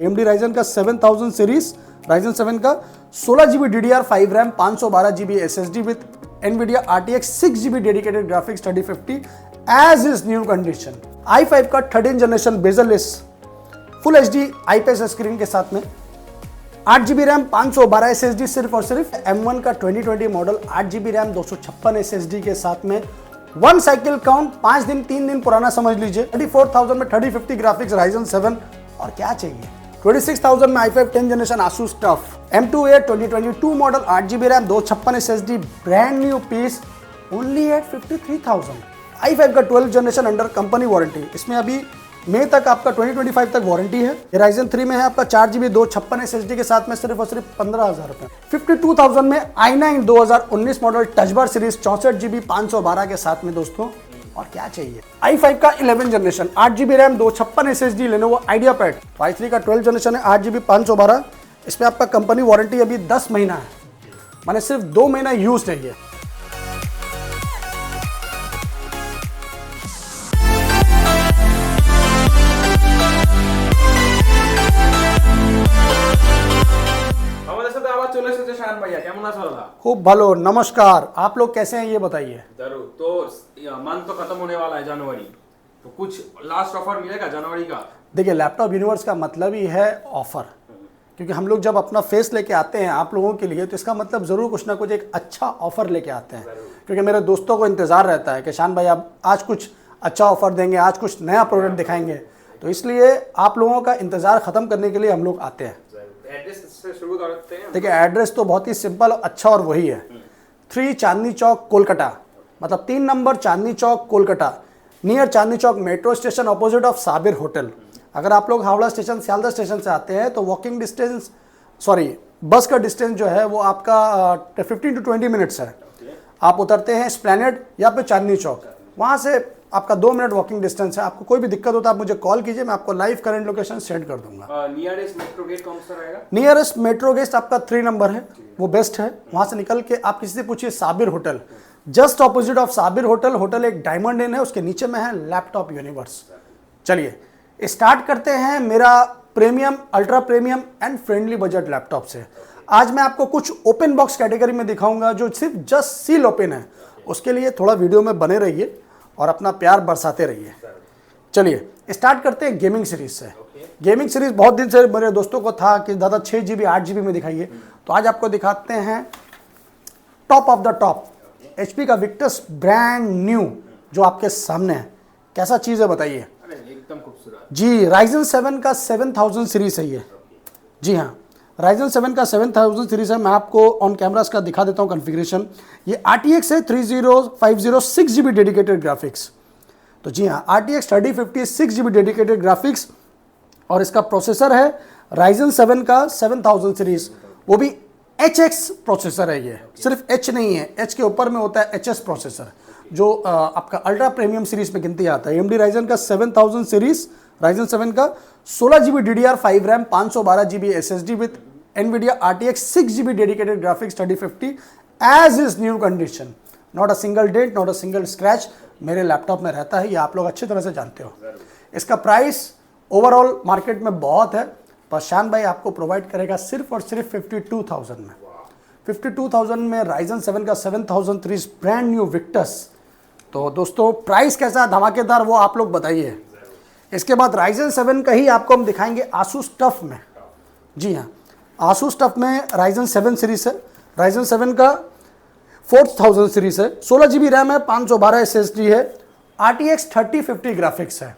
AMD Ryzen का 7000 series, Ryzen 7 का 16GB DDR5 RAM, 512GB SSD with NVIDIA RTX 6GB dedicated graphics 3050 as is new condition. i5 का 13 generation bezelless full HD IPS screen के साथ में 8GB RAM, 512 SSD सिर्फ और सिर्फ। M1 का 2020 मॉडल 8GB रैम, 256 SSD के साथ में 1 साइकिल काउंट, 5 दिन 3 दिन पुराना समझ लीजिए। 34,000 में 3050 ग्राफिक्स Ryzen 7 और क्या चाहिए। 26,000 में i5 10 generation Asus TUF M2A 2022 model 8GB RAM, 256 SSD brand new piece only at 53,000। i5 का 12 जनरेशन अंडर कंपनी वारंटी, इसमें अभी मई तक आपका 2025 तक वारंटी है। Ryzen 3 में है आपका 4GB 256 SSD के साथ में सिर्फ और सिर्फ 15,000 रुपए। 52,000 में i9 2019 model touch bar series 64GB 512 के साथ में दोस्तों, और क्या चाहिए। i5 का 11 generation 8GB RAM, 256 SSD Lenovo IdeaPad। i3 का 12 जनरेशन है 8GB 512, इसमें आपका कंपनी वारंटी अभी 10 महीना है, माने सिर्फ 2 महीना यूज नहीं है। खूब भलो, नमस्कार। आप लोग कैसे हैं ये बताइए। जरूर। तो मंथ तो खत्म होने वाला है जनवरी, तो कुछ लास्ट ऑफर मिलेगा जनवरी का? देखिए, लैपटॉप यूनिवर्स का मतलब ही है ऑफर, क्योंकि हम लोग जब अपना फेस लेके आते हैं आप लोगों के लिए, तो इसका मतलब जरूर कुछ ना कुछ एक अच्छा ऑफर लेके आते हैं। क्योंकि मेरे दोस्तों को इंतजार रहता है कि शान भाई आप आज कुछ अच्छा ऑफर देंगे, आज कुछ नया प्रोडक्ट दिखाएंगे, तो इसलिए आप लोगों का इंतजार खत्म करने के लिए हम लोग आते हैं। एड्रेस से शुरू करते हैं। देखिए, एड्रेस तो बहुत ही सिंपल अच्छा और वही है, 3 चांदनी चौक कोलकाता, मतलब 3 number Chandni Chowk Kolkata, near Chandni Chowk metro station, opposite of Sabir hotel. अगर आप लोग हावड़ा स्टेशन सियालदह स्टेशन से आते हैं तो वॉकिंग डिस्टेंस, सॉरी बस का डिस्टेंस जो है वो आपका 15 to 20 मिनट्स है। आप उतरते हैं एस्प्लैनेड या फिर चांदनी चौक, वहाँ से आपका 2 मिनट वॉकिंग डिस्टेंस है। आपको कोई भी दिक्कत होता है आप मुझे कॉल कीजिए, मैं आपको लाइव करंट लोकेशन सेंड कर दूंगा। नियरेस्ट मेट्रो गेट कौन सा रहेगा? नियरेस्ट मेट्रो गेट आपका 3 नंबर है, वो बेस्ट है। वहाँ से निकल के आप किसी से पूछिए Sabir hotel, just opposite of Sabir hotel. Hotel एक डायमंड इन है, उसके नीचे में है लैपटॉप यूनिवर्स। चलिए स्टार्ट करते हैं मेरा premium, ultra premium and friendly budget laptop से। आज मैं आपको कुछ ओपन बॉक्स कैटेगरी में दिखाऊंगा जो सिर्फ जस्ट सील ओपन है। उसके लिए थोड़ा वीडियो में बने रहिए और अपना प्यार बरसाते रहिए। चलिए स्टार्ट करते हैं गेमिंग सीरीज से। गेमिंग सीरीज बहुत दिन से मेरे दोस्तों को था कि दादा 6GB 8GB में दिखाइए, तो आज आपको दिखाते हैं top of the top HP का विक्टस ब्रांड न्यू जो आपके सामने है। कैसा चीज़ है बताइए। एकदम खूबसूरत जी, Ryzen 7 का 7000 सीरीज है ये। जी हाँ, Ryzen 7 का 7000 सीरीज है। मैं आपको ऑन कैमरा इसका दिखा देता हूँ कॉन्फ़िगरेशन। ये RTX है 3050 6GB डेडिकेटेड ग्राफिक्स। तो जी हाँ, RTX 3050 6GB डेडिकेटेड ग्राफिक्स, और इसका प्रोसेसर है Ryzen 7 का 7000 सीरीज, वो भी HX प्रोसेसर है। ये सिर्फ H नहीं है, H के ऊपर में होता है HS प्रोसेसर, जो आपका अल्ट्रा प्रीमियम सीरीज में गिनती आता है। AMD Ryzen का 7000 सीरीज, Ryzen 7 का 16GB DDR5 RAM, 512GB SSD with NVIDIA RTX 6GB dedicated graphics 3050 as is new condition, not a single dent, not a single scratch मेरे laptop में रहता है, ये आप लोग अच्छी तरह से जानते हो। इसका प्राइस ओवरऑल मार्केट में बहुत है, पर शान भाई आपको प्रोवाइड करेगा सिर्फ और सिर्फ 52,000 में। 52,000 में Ryzen 7 का 7000 सीरीज ब्रांड न्यू विक्टस। तो दोस्तों प्राइस कैसा धमाकेदार वो आप लोग बताइए। इसके बाद Ryzen 7 का ही आपको हम दिखाएंगे Asus TUF में। जी हाँ, Asus TUF में Ryzen 7 सीरीज है। Ryzen 7 का 4000 सीरीज है, 16GB रैम है, 512 SSD है, RTX 3050 ग्राफिक्स है।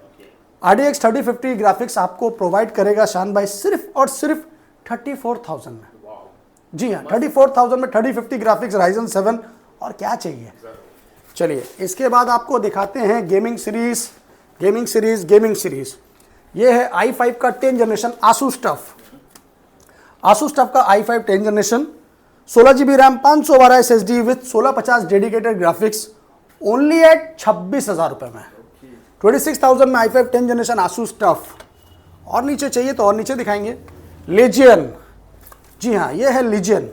RTX 3050 ग्राफिक्स आपको प्रोवाइड करेगा शान भाई सिर्फ और सिर्फ 34,000 में। जी हाँ, 34,000 में 3050 ग्राफिक्स Ryzen 7, और क्या चाहिए। चलिए इसके बाद आपको दिखाते हैं gaming series. Gaming series gaming series ये है i5 का 10 generation Asus TUF। Asus TUF का i5 10 generation, 16GB RAM, 512 SSD with 1650 dedicated graphics only at 26,000 रुपये में। 26,000 में i5 10 जनरेशन Asus TUF। और नीचे चाहिए तो और नीचे दिखाएंगे। Legion, जी हाँ ये है Legion।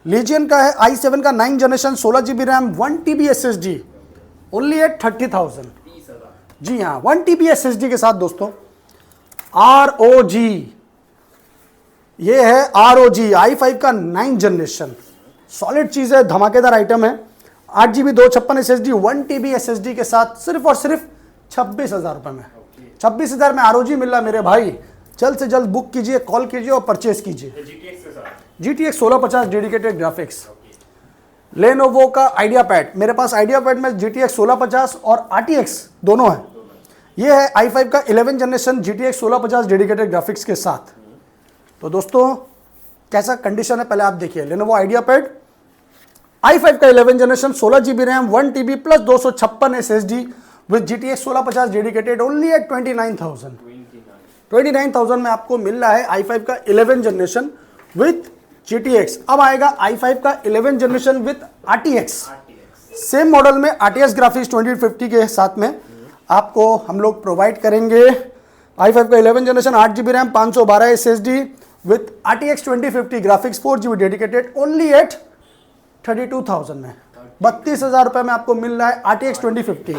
Legion का है i7 का 9 generation, 16GB RAM, 1TB SSD only at 30,000। जी हाँ, 1TB SSD के साथ दोस्तों। ROG ये है ROG i5 का 9 जनरेशन, सॉलिड चीज़ है, धमाकेदार आइटम है। 8GB 256 SSD 1TB SSD के साथ सिर्फ और सिर्फ 26,000 रुपये में। 26,000 में ROG मिल रहा है मेरे भाई। जल्द से जल्द बुक कीजिए, कॉल कीजिए और परचेज कीजिए। GTX 1650 dedicated graphics. लेनोवो का आइडिया पैड, मेरे पास आइडिया पैड में GTX 1650 और RTX दोनों है। ये है i5 का 11 जनरेशन GTX 1650 डेडिकेटेड ग्राफिक्स के साथ। तो दोस्तों कैसा कंडीशन है पहले आप देखिए। लेनोवो आइडिया पैड i5 का 11 generation 16GB RAM 1TB plus 256 SSD with GTX 1650 dedicated only at 29,000 में आपको मिल रहा है i5 का 11 जनरेशन विद GTX। अब आएगा i5 का 11 generation with RTX। Same model में RTX ग्राफिक्स 2050 के साथ में आपको हम लोग प्रोवाइड करेंगे। i5 का 11 generation 8GB RAM 512 SSD with RTX 2050 graphics 4GB dedicated only at 32,000 में, 32,000 रुपये में आपको मिल रहा है RTX 2050।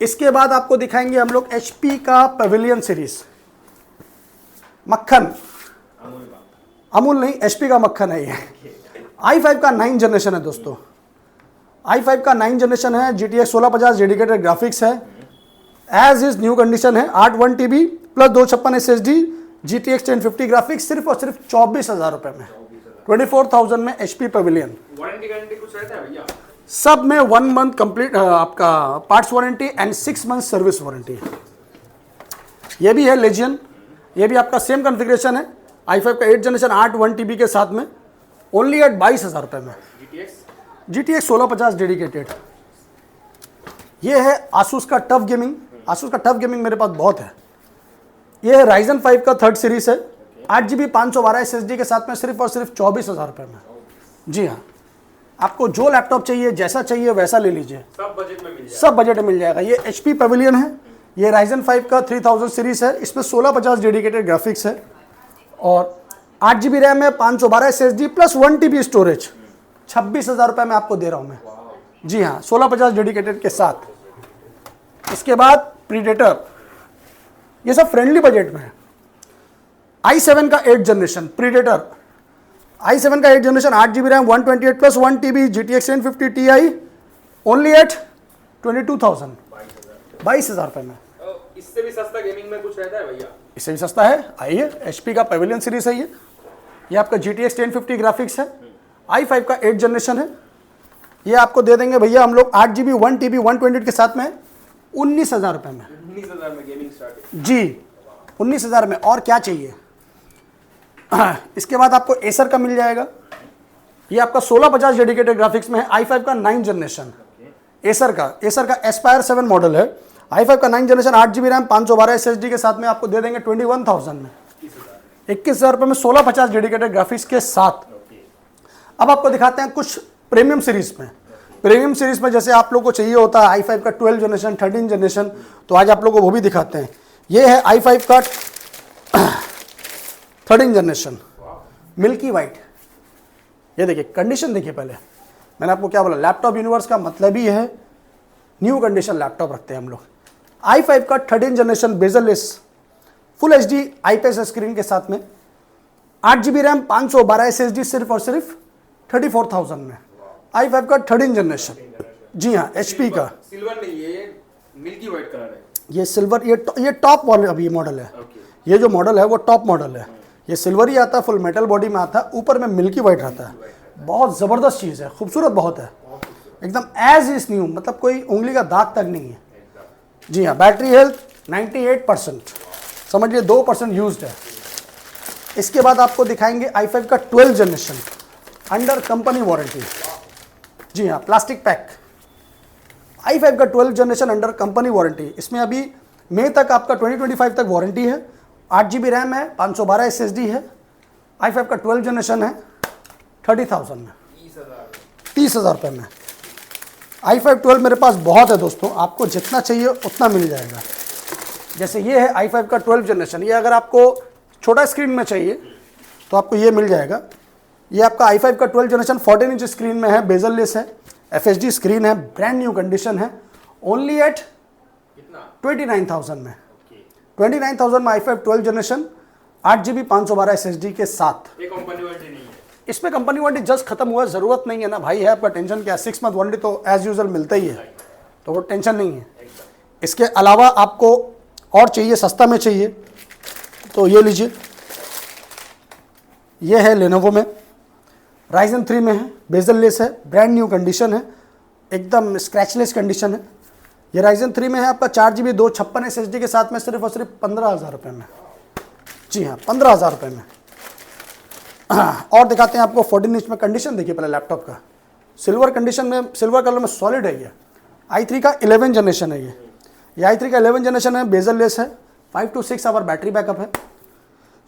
इसके बाद आपको दिखाएंगे हम लोग HP का पेविलियन सीरीज। मक्खन, अमूल नहीं, HP का मक्खन है ये। i5 का 9 जनरेशन है दोस्तों, i5 का 9 जनरेशन है, GTX 1650 डेडिकेटेड ग्राफिक्स है, एज इज न्यू कंडीशन है, 8 1TB plus 256 SSD GTX 1050 graphics सिर्फ और सिर्फ 24,000 रुपये में, 24,000 में HP पेविलियन। वारंटी गारंटी कुछ रहता है भैया? सब में 1 मंथ कंप्लीट आपका parts warranty and 6 month service warranty. ये भी है लेजियन, ये भी आपका सेम कॉन्फ़िगरेशन है, i5 का 8 जनरेशन 8 1TB के साथ में ओनली एट 22,000 रुपये में। GTX 1650 dedicated. ये है आसूस का टफ गेमिंग। आसूस का टफ गेमिंग मेरे पास बहुत है। ये है Ryzen 5 का 3rd सीरीज है, 8GB 512 SSD के साथ में सिर्फ और सिर्फ 24,000 रुपये में। जी हाँ, आपको जो लैपटॉप चाहिए जैसा चाहिए वैसा ले लीजिए, सब बजट में मिल जाएगा। सब बजट में मिल जाएगा। ये HP पेविलियन है, ये Ryzen 5 का 3000 सीरीज है, इसमें 1650 डेडिकेटेड ग्राफिक्स है और 8GB रैम है, 512 SSD प्लस 1TB स्टोरेज। 26,000 रुपये में आपको दे रहा हूँ मैं। जी हाँ, 1650 डेडिकेटेड के साथ। इसके बाद प्रीडेटर, ये सब फ्रेंडली बजट में है। i7 का 8 जनरेशन प्रीडेटर, i7 का 8 generation 8GB RAM 128 plus 1TB GTX 1050 Ti only at 22,000, 22,000 रुपये में। इससे भी सस्ता गेमिंग में कुछ रहता है भैया? इससे भी सस्ता है, आइए। HP का पेविलियन सीरीज है ये आपका GTX 1050 ग्राफिक्स है, i5 का 8 जनरेशन है। ये आपको दे देंगे भैया हम लोग 8GB 1TB 128 के साथ में 19,000 रुपये में। 19,000 में गेमिंग स्टार्ट जी, 19,000 में। और क्या चाहिए? इसके बाद आपको एसर का मिल जाएगा, ये आपका 1650 डेडिकेटेड ग्राफिक्स में है, i5 का 9 जनरेशन। एसर का एस्पायर 7 मॉडल है, i5 का 9 जनरेशन 8GB रैम 512 SSD के साथ में आपको दे देंगे 21,000 में, 21,000 रुपये में 1650 डेडिकेटेड ग्राफिक्स के साथ। अब आपको दिखाते हैं कुछ प्रीमियम सीरीज में। प्रीमियम सीरीज में जैसे आप लोग को चाहिए होता है i5 का 12 जनरेशन 13 जनरेशन, तो आज आप लोग को वो भी दिखाते हैं। ये है i5 का 13 जनरेशन मिल्की वाइट। ये देखिए कंडीशन, देखिए पहले मैंने आपको क्या बोला, लैपटॉप यूनिवर्स का मतलब ही है न्यू कंडीशन लैपटॉप रखते हैं हम लोग। i5 का 13 generation bezelless full HD IPS screen के साथ में, 8GB रैम 512 SSD सिर्फ और सिर्फ 34,000 में, i5 का 13 जनरेशन। जी हाँ, HP का सिल्वर नहीं, ये मिल्की वाइट कलर है। ये सिल्वर, ये टॉप वाले अभी मॉडल है। ये जो मॉडल है वो टॉप मॉडल है। ये सिल्वर ही आता है, फुल मेटल बॉडी में आता है, ऊपर में मिल्की वाइट रहता है। बहुत ज़बरदस्त चीज़ है, खूबसूरत बहुत है, एकदम एज इज न्यू, मतलब कोई उंगली का दाग तक नहीं है। जी हाँ, बैटरी हेल्थ 98%, समझिए 2% यूज्ड है। इसके बाद आपको दिखाएंगे i5 का 12 जनरेशन अंडर कंपनी वारंटी। जी हाँ, प्लास्टिक पैक i5 का 12 जनरेशन अंडर कंपनी वारंटी। इसमें अभी मई तक आपका 2025 तक वारंटी है। 8GB रैम है, 512 SSD है, i5 का 12 जनरेशन है, 30,000 में, 30,000 रुपये में। i5 12 मेरे पास बहुत है दोस्तों, आपको जितना चाहिए उतना मिल जाएगा। जैसे ये है i5 का 12 जनरेशन, ये अगर आपको छोटा स्क्रीन में चाहिए तो आपको ये मिल जाएगा। ये आपका i5 का 12 जनरेशन 14 इंच स्क्रीन में है, बेजललेस है, FHD स्क्रीन है, ब्रांड न्यू कंडीशन है, ओनली एट 29,000 में। 29,000 में i5 12 जनरेशन 8GB 512 SSD के साथ। ये कंपनी वारंटी नहीं है। इसमें कंपनी वारंटी जस्ट खत्म हुआ, ज़रूरत नहीं है ना भाई, है आपका टेंशन क्या, 6 मंथ वारंटी तो एज यूजल मिलता ही है, तो वो टेंशन नहीं है। इसके अलावा आपको और चाहिए, सस्ता में चाहिए तो ये लीजिए, ये है लेनोवो में, राइजन 3 में है, बेजल लेस है, ब्रांड न्यू कंडीशन है, एकदम स्क्रैचलेस कंडीशन है। ये राइजन 3 में है आपका 4GB 256 SSD के साथ में, सिर्फ और सिर्फ 15,000 रुपये में। जी हाँ, 15,000 रुपये में। और दिखाते हैं आपको 14 इंच में। कंडीशन देखिए पहले लैपटॉप का, सिल्वर कंडीशन में, सिल्वर कलर में सॉलिड है ये। i3 का 11 जनरेशन है ये i3 का 11 जनरेशन है, बेजल लेस है, 5 to 6 आवर बैटरी बैकअप है,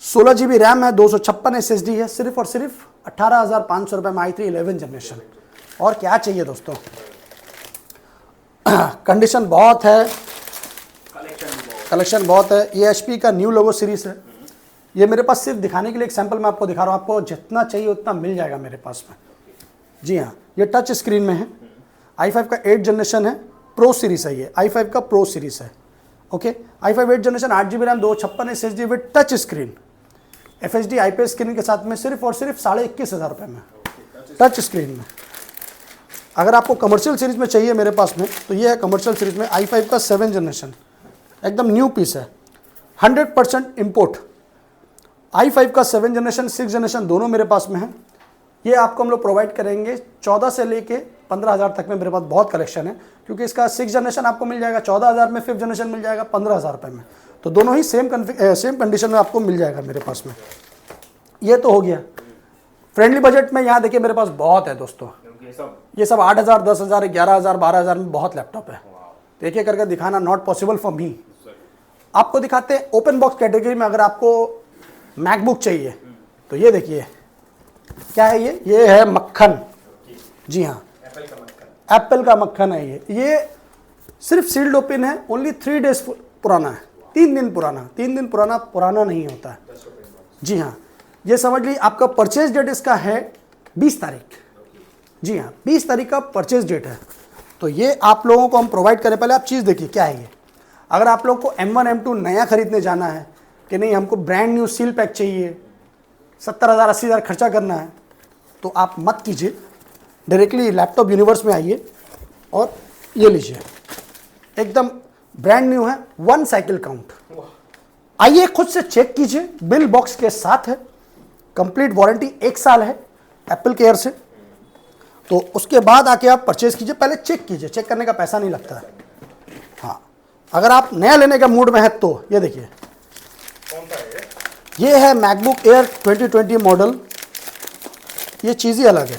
16GB रैम है, 256 SSD है, सिर्फ और सिर्फ 18,500 रुपये में i3 11 जनरेशन। और क्या चाहिए दोस्तों, कंडीशन बहुत है, कलेक्शन बहुत है। ये HP का न्यू लोगो सीरीज है, ये मेरे पास सिर्फ दिखाने के लिए एक सैंपल मैं आपको दिखा रहा हूँ, आपको जितना चाहिए उतना मिल जाएगा मेरे पास में। जी हाँ, ये टच स्क्रीन में है, i5 का 8 जनरेशन है, प्रो सीरीज है ये, i5 का प्रो सीरीज है। Okay, i5 8 generation, 8GB RAM, 256 SSD with touch screen, FHD IPS screen के साथ में, सिर्फ और सिर्फ 21,500 रुपये में, टच स्क्रीन में। अगर आपको कमर्शियल सीरीज में चाहिए मेरे पास में, तो ये है कमर्शियल सीरीज में, i5 का 7 जनरेशन, एकदम न्यू पीस है, 100% इम्पोर्ट। i5 का 7 जनरेशन 6 जनरेशन दोनों मेरे पास में है। ये आपको हम लोग प्रोवाइड करेंगे 14 से लेके 15,000 तक में, मेरे पास बहुत कलेक्शन है, क्योंकि इसका 6 जनरेशन आपको मिल जाएगा 14,000 में, 5th जनरेशन मिल जाएगा 15,000 रुपये में, तो दोनों ही सेम कंडीशन में आपको मिल जाएगा मेरे पास में। ये तो हो गया फ्रेंडली बजट में। यहाँ देखिए मेरे पास बहुत है दोस्तों, ये सब 8,000, 10,000, 11,000, 12,000 में बहुत लैपटॉप है। एक एक करके दिखाना नॉट पॉसिबल फॉर मी। आपको दिखाते हैं ओपन बॉक्स कैटेगरी में। अगर आपको मैकबुक चाहिए तो ये देखिए क्या है, ये है मक्खन। जी हाँ, एप्पल का मक्खन है ये सिर्फ सील्ड ओपन है, ओनली 3 डेज पुराना है, 3 दिन पुराना, 3 दिन पुराना नहीं होता है। जी हाँ, ये समझ लीजिए आपका परचेज डेट इसका है 20 तारीख। जी हाँ, 20 तारीख का परचेज डेट है। तो ये आप लोगों को हम प्रोवाइड करें। पहले आप चीज़ देखिए क्या है ये। अगर आप लोगों को M1 M2 नया खरीदने जाना है कि नहीं, हमको ब्रांड न्यू सील पैक चाहिए, 70,000 80,000 खर्चा करना है, तो आप मत कीजिए, डायरेक्टली लैपटॉप यूनिवर्स में आइए और ये लीजिए, एकदम ब्रांड न्यू है, 1 साइकिल काउंट। आइए खुद से चेक कीजिए, बिल बॉक्स के साथ है, कंप्लीट वारंटी 1 साल है एप्पल केयर से। तो उसके बाद आके आप परचेज कीजिए, पहले चेक कीजिए, चेक करने का पैसा नहीं लगता है। हाँ, अगर आप नया लेने का मूड में है तो ये देखिए, ये है मैकबुक एयर 2020 मॉडल। ये चीज़ ही अलग है,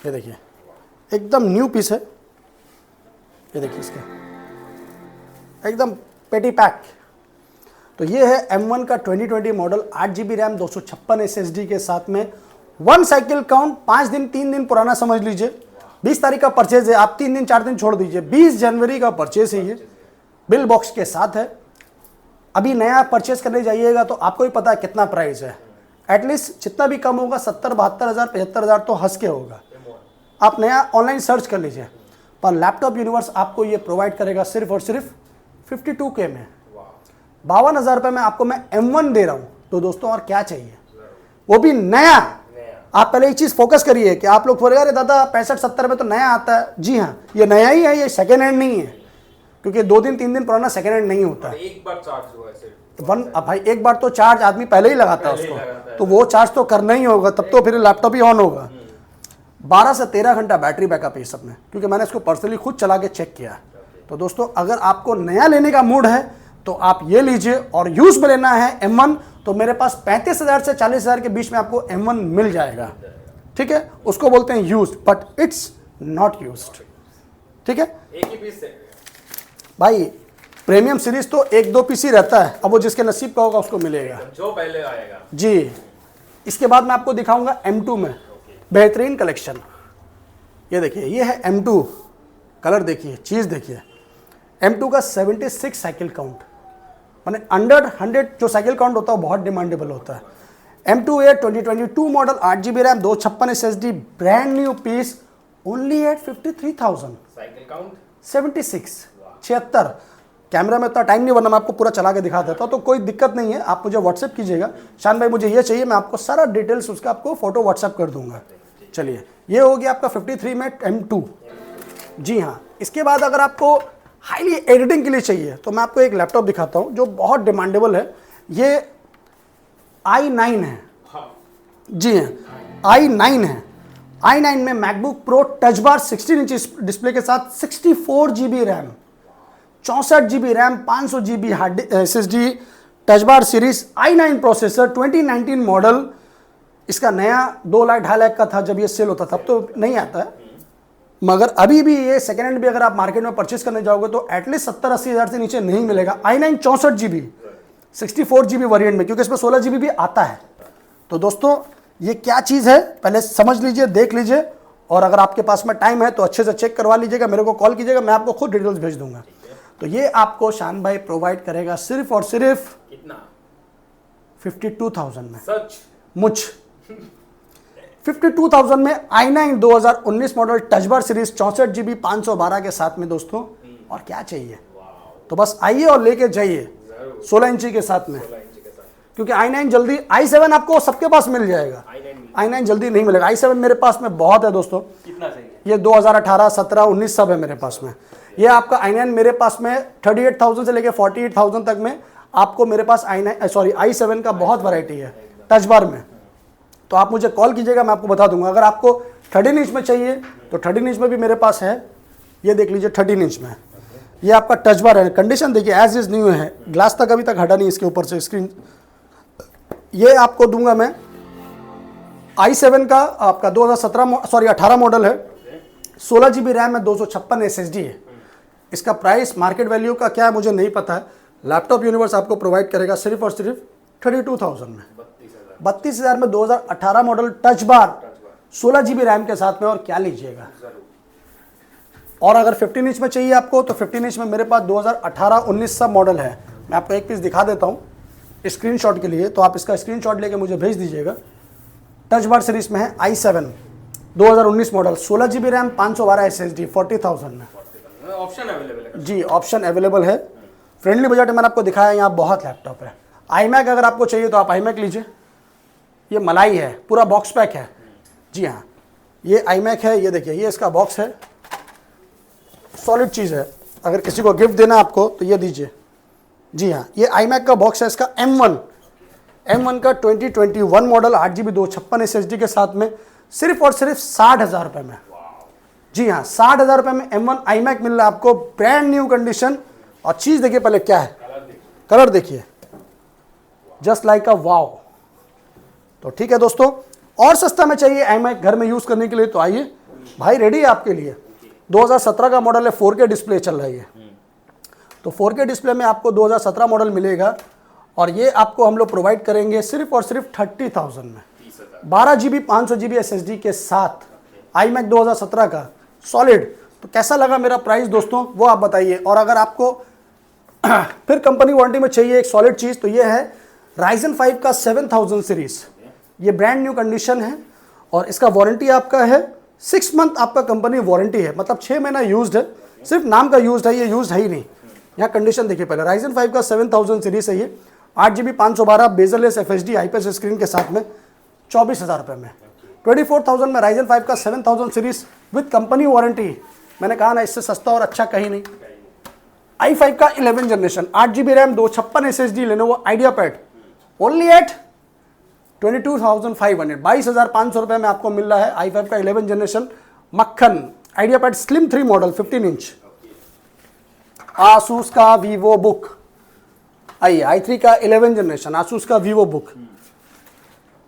ये देखिए एकदम न्यू पीस है। ये देखिए इसका एकदम पेटी पैक। तो ये है M1 का 2020 मॉडल, 8GB रैम, 256 SSD के साथ में, 1 साइकिल काउंट, 5 दिन 3 दिन पुराना समझ लीजिए। 20 तारीख का परचेज है, आप 3 दिन 4 दिन छोड़ दीजिए, 20 जनवरी का परचेज है ये, बिल बॉक्स के साथ है। अभी नया परचेज करने जाइएगा तो आपको ही पता है कितना प्राइस है, एटलीस्ट जितना भी कम होगा 70-72 हज़ार 75,000 तो हंस के होगा। आप नया ऑनलाइन सर्च कर लीजिए, पर लैपटॉप यूनिवर्स आपको ये प्रोवाइड करेगा सिर्फ और सिर्फ 52K में, 52,000 रुपये में आपको मैं M1 दे रहा हूँ। तो दोस्तों और क्या चाहिए, वो भी नया। आप पहले एक चीज़ फोकस करिए कि आप लोग बोलेगा अरे दादा 65-70 में तो नया आता है। जी हाँ, ये नया ही है, ये सेकेंड हैंड नहीं है, क्योंकि 2 दिन 3 दिन पुराना सेकेंड हैंड नहीं होता है। एक बार चार्ज हुआ है सिर्फ अब भाई एक बार तो चार्ज आदमी पहले ही लगाता है उसको, तो वो चार्ज तो करना ही होगा, तब तो फिर लैपटॉप ही ऑन होगा। 12 से 13 घंटा बैटरी बैकअप है सब में, क्योंकि मैंने इसको पर्सनली खुद चला के चेक किया। तो दोस्तों अगर आपको नया लेने का मूड है तो आप ये लीजिए, और यूज में लेना है M1 तो मेरे पास 35,000 से 40,000 के बीच में आपको M1 मिल जाएगा। ठीक है, उसको बोलते हैं used, but it's not used. ठीक है, एक ही पीस है भाई, प्रीमियम सीरीज तो 1-2 पीस ही रहता है, अब वो जिसके नसीब का होगा उसको मिलेगा, जो पहले आएगा। जी, इसके बाद मैं आपको दिखाऊंगा M2 में बेहतरीन कलेक्शन। ये देखिए, ये है M2, कलर देखिए, चीज़ देखिए। M2 का 76 साइकिल काउंट, माने अंडर 100 जो साइकिल काउंट होता है वो बहुत डिमांडेबल होता है। M2 है 2022 model, 8GB RAM, 256 SSD, brand new piece, only at 53,000। Cycle count 76, 76। Camera में इतना टाइम नहीं, वरना मैं आपको पूरा चला के दिखा देता हूँ, तो कोई दिक्कत नहीं है। आप मुझे व्हाट्सएप कीजिएगा, शान भाई मुझे ये चाहिए, मैं आपको सारा डिटेल्स उसका आपको फोटो व्हाट्सएप कर दूंगा। चलिए, ये हो गया आपका 53 में M2। जी हाँ, इसके बाद अगर आपको हाईली एडिटिंग के लिए चाहिए तो मैं आपको एक लैपटॉप दिखाता हूँ जो बहुत डिमांडेबल है। ये i9 है। जी हाँ, i9 है। i9 में MacBook pro touch bar 16 inch display के साथ 64 GB RAM, 64 GB RAM, 500 GB hard SSD, touch bar series, i9 processor, 2019 model. इसका नया 2 लाख 2.5 लाख का था जब ये सेल होता था, अब तो नहीं आता है, मगर अभी भी ये सेकेंड हैंड भी अगर आप मार्केट में परचेस करने जाओगे तो एटलीस्ट 70-80 हज़ार से नीचे नहीं मिलेगा। i9 64 GB 64 GB वेरिएंट में, क्योंकि इसमें 16 GB भी आता है। तो दोस्तों ये क्या चीज़ है पहले समझ लीजिए, देख लीजिए, और अगर आपके पास में टाइम है तो अच्छे से चेक करवा लीजिएगा, मेरे को कॉल कीजिएगा, मैं आपको खुद डिटेल्स भेज दूंगा। तो ये आपको शान भाई प्रोवाइड करेगा सिर्फ और सिर्फ कितना? 52,000 में। सच? मुझ 52,000 में i9 2019 model touch bar series 64 GB 512 के साथ में दोस्तों, और क्या चाहिए? तो बस आइए और लेके जाइए 16 इंची के साथ में, क्योंकि i9 जल्दी, i7 आपको सबके पास मिल जाएगा, i9 जल्दी नहीं मिलेगा। i7 मेरे पास में बहुत है दोस्तों, कितना चाहिए? ये 2018, 17, 19 सब है मेरे पास में। ये आपका i9 मेरे पास में 38,000 से लेके 48,000 तक में आपको मेरे पास i7 का बहुत वैरायटी है टच बार में। तो आप मुझे कॉल कीजिएगा, मैं आपको बता दूंगा। अगर आपको 13 इंच में चाहिए तो 13 इंच में भी मेरे पास है, ये देख लीजिए 13 इंच में। ये आपका टच बार है, कंडीशन देखिए एज इज न्यू है, ग्लास तक अभी तक हटा नहीं इसके ऊपर से स्क्रीन। ये आपको दूंगा मैं i7 का आपका 18 मॉडल है, 16 GB रैम है, 256 SSD है। इसका प्राइस मार्केट वैल्यू का क्या है मुझे नहीं पता है। लैपटॉप यूनिवर्स आपको प्रोवाइड करेगा सिर्फ और सिर्फ 32,000 में, 32,000 में 2018 model touch bar 16 GB RAM के साथ में, और क्या लीजिएगा। और अगर 15 इंच में चाहिए आपको तो 15 इंच में मेरे पास 2018-19 सब मॉडल है। मैं आपको एक पीस दिखा देता हूँ स्क्रीनशॉट के लिए, तो आप इसका स्क्रीनशॉट लेके मुझे भेज दीजिएगा। टच बार सीरीज में है i7 2019 model 16 GB RAM 512 SSD 40,000 में। ऑप्शन अवेलेबल है? जी, ऑप्शन अवेलेबल है, फ्रेंडली बजट है। मैंने आपको दिखाया, यहाँ बहुत लैपटॉप है। iMac अगर आपको चाहिए तो आप iMac लीजिए, ये मलाई है, पूरा बॉक्स पैक है। जी हाँ, ये iMac है, ये देखिए, ये इसका बॉक्स है, सॉलिड चीज़ है। अगर किसी को गिफ्ट देना आपको तो ये दीजिए। जी हाँ, ये iMac का बॉक्स है, इसका M1 का 2021 मॉडल 8 GB 256 SSD के साथ में, सिर्फ और सिर्फ 60,000 रुपये में। जी हाँ, 60,000 रुपये में M1 iMac मिल रहा है आपको, ब्रांड न्यू कंडीशन। और चीज़ देखिए पहले क्या है, कलर देखिए, जस्ट लाइक अ वाव। तो ठीक है दोस्तों, और सस्ता में चाहिए iMac घर में यूज़ करने के लिए तो आइए, भाई रेडी है आपके लिए। 2017 का मॉडल है, 4K डिस्प्ले चल रही है, तो 4K डिस्प्ले में आपको 2017 मॉडल मिलेगा, और ये आपको हम लोग प्रोवाइड करेंगे सिर्फ और सिर्फ 30,000 में, 12 GB 500 GB SSD के साथ iMac 2017 का सॉलिड। तो कैसा लगा मेरा प्राइस दोस्तों, वो आप बताइए। और अगर आपको फिर कंपनी वारंटी में चाहिए एक सॉलिड चीज़, तो ये है Ryzen 5 का 7000 सीरीज, ये ब्रांड न्यू कंडीशन है, और इसका वारंटी आपका है 6 मंथ आपका कंपनी वारंटी है, मतलब 6 महीना यूज्ड है, सिर्फ नाम का यूज्ड है, ये यूज्ड है ही नहीं। यहाँ कंडीशन देखिए पहले, Ryzen 5 का 7000 सीरीज है, ये 8 GB 512 bezel-less FHD IPS screen के साथ में 24,000 रुपये में। 24,000 में Ryzen 5 का 7000 सीरीज विद कंपनी वारंटी। मैंने कहा ना, इससे सस्ता और अच्छा कहीं नहीं। i5 का 11 generation 8 GB RAM 256 SSD Lenovo IdeaPad only at 22,500, 22,500 रुपये में आपको मिल रहा है i5 का 11 जनरेशन मक्खन IdeaPad Slim 3 model 15 inch. Asus का वीवो बुक, आइए i3 का 11 जनरेशन आसूस का Vivo book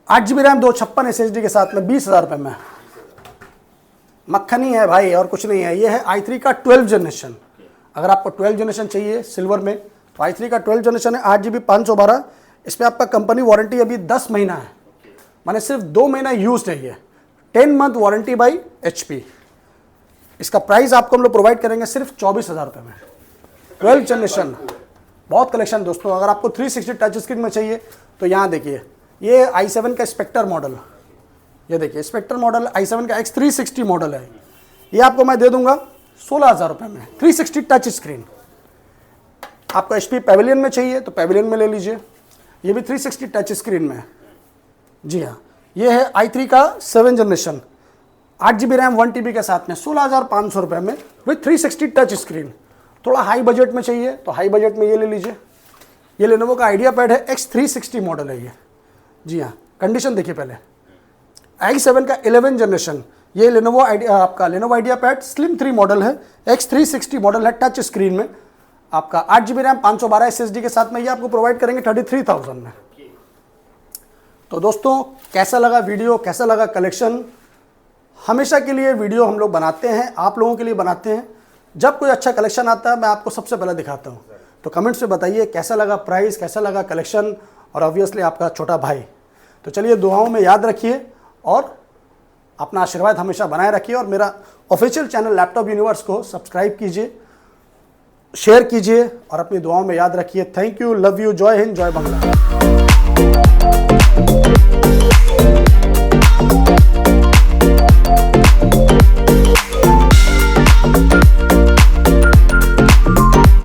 8 GB RAM 256 SSD के साथ में 20,000 रुपये में। मक्खन ही है भाई, और कुछ नहीं है। ये है i3 का 12 जनरेशन। अगर आपको 12 जनरेशन चाहिए सिल्वर में, तो i3 का 12 जनरेशन है 8 GB 512। इस पर आपका कंपनी वारंटी अभी 10 महीना है, माने सिर्फ 2 महीना यूज्ड है ये। 10 मंथ वारंटी बाई HP। इसका प्राइस आपको हम लोग प्रोवाइड करेंगे सिर्फ 24,000 रुपये में। 12 जनरेशन, बहुत कलेक्शन दोस्तों। अगर आपको 360 टच स्क्रीन में चाहिए तो यहाँ देखिए, ये i7 का स्पेक्टर मॉडल, ये देखिए स्पेक्टर मॉडल i7 का X360 मॉडल है, ये आपको मैं दे दूंगा 16,000 रुपये में। 360 टच स्क्रीन, आपको HP पैवेलियन में चाहिए तो पैवेलियन में ले लीजिए, ये भी 360 टच स्क्रीन में है। जी हाँ, ये है i3 का 7 जनरेशन, 8 GB रैम 1 TB के साथ में 16,500 रुपये में विथ 360 टच स्क्रीन। थोड़ा हाई बजट में चाहिए तो हाई बजट में ये ले लीजिए। ये लेनोवो का आइडिया पैड है, X360 मॉडल है ये। जी हाँ, कंडीशन देखिए पहले। i7 का 11 जनरेशन, ये Lenovo idea pad slim 3 model है, X360 मॉडल है, टच स्क्रीन में। आपका 8 GB रैम 512 SSD के साथ में ये आपको प्रोवाइड करेंगे 33,000 में। तो दोस्तों कैसा लगा वीडियो, कैसा लगा कलेक्शन? हमेशा के लिए वीडियो हम लोग बनाते हैं, आप लोगों के लिए बनाते हैं। जब कोई अच्छा कलेक्शन आता है मैं आपको सबसे पहले दिखाता हूँ। तो कमेंट्स में बताइए कैसा लगा प्राइस, कैसा लगा कलेक्शन, और ऑब्वियसली आपका छोटा भाई। तो चलिए दुआओं में याद रखिए और अपना आशीर्वाद हमेशा बनाए रखिए, और मेरा ऑफिशियल चैनल लैपटॉप यूनिवर्स को सब्सक्राइब कीजिए, शेयर कीजिए और अपनी दुआओं में याद रखिए। थैंक यू, लव यू, जय हिंद, जय बांग्ला।